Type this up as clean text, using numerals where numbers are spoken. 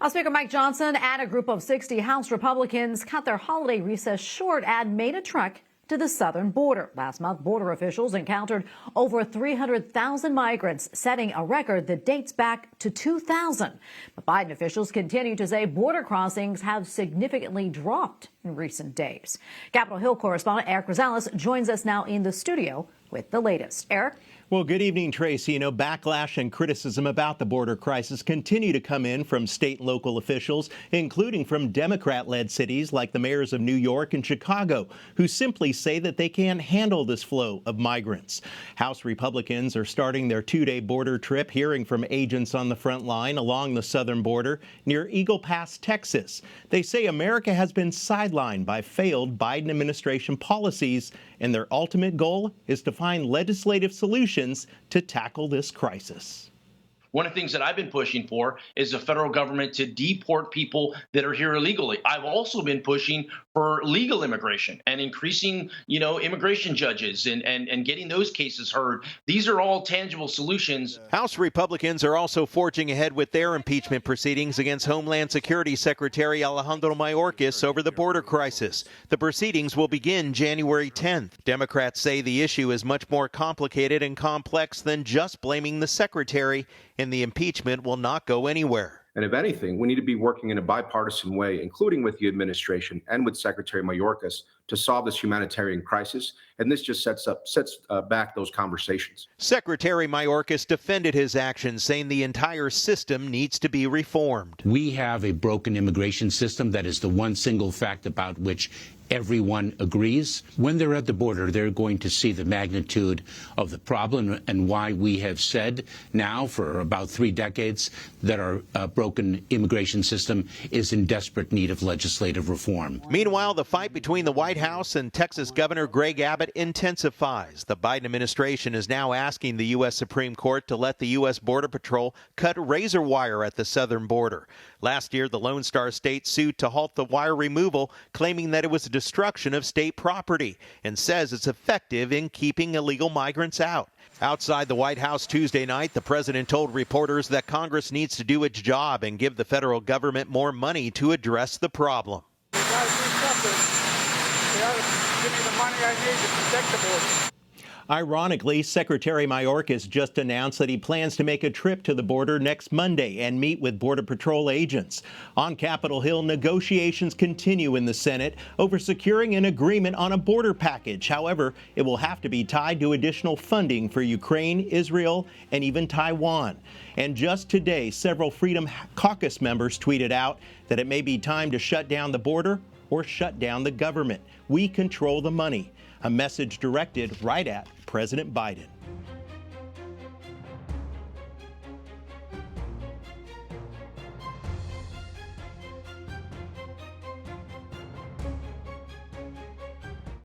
House Speaker Mike Johnson and a group of 60 House Republicans cut their holiday recess short and made a trek to the southern border. Last month, border officials encountered over 300,000 migrants, setting a record that dates back to 2000. But Biden officials continue to say border crossings have significantly dropped in recent days. Capitol Hill correspondent Erik Rosales joins us now in the studio with the latest. Erik? Well, good evening, Tracy. You know, backlash and criticism about the border crisis continue to come in from state and local officials, including from Democrat-led cities like the mayors of New York and Chicago, who simply say that they can't handle this flow of migrants. House Republicans are starting their two-day border trip, hearing from agents on the front line along the southern border near Eagle Pass, Texas. They say America has been sidelined by failed Biden administration policies, and their ultimate goal is to find legislative solutions to tackle this crisis. One of the things that I've been pushing for is the federal government to deport people that are here illegally. I've also been pushing for legal immigration and increasing, immigration judges and getting those cases heard. These are all tangible solutions. House Republicans are also forging ahead with their impeachment proceedings against Homeland Security Secretary Alejandro Mayorkas over the border crisis. The proceedings will begin January 10th. Democrats say the issue is much more complicated and complex than just blaming the secretary, and the impeachment will not go anywhere. And if anything, we need to be working in a bipartisan way, including with the administration and with Secretary Mayorkas, to solve this humanitarian crisis. And this just sets back those conversations. Secretary Mayorkas defended his actions, saying the entire system needs to be reformed. We have a broken immigration system. That is the one single fact about which everyone agrees. When they're at the border, they're going to see the magnitude of the problem and why we have said now for about 3 decades that our broken immigration system is in desperate need of legislative reform. Meanwhile, the fight between the White House and Texas Governor Greg Abbott intensifies. The Biden administration is now asking the U.S. Supreme Court to let the U.S. Border Patrol cut razor wire at the southern border. Last year, the Lone Star State sued to halt the wire removal, claiming that it was a destruction of state property, and says it's effective in keeping illegal migrants out. Outside the White House Tuesday night, the president told reporters that Congress needs to do its job and give the federal government more money to address the problem. They got to do something. They ought to give me the money I need to protect the border. Ironically, Secretary Mayorkas just announced that he plans to make a trip to the border next Monday and meet with Border Patrol agents. On Capitol Hill, negotiations continue in the Senate over securing an agreement on a border package. However, it will have to be tied to additional funding for Ukraine, Israel, and even Taiwan. And just today, several Freedom Caucus members tweeted out that it may be time to shut down the border or shut down the government. We control the money. A message directed right at President Biden.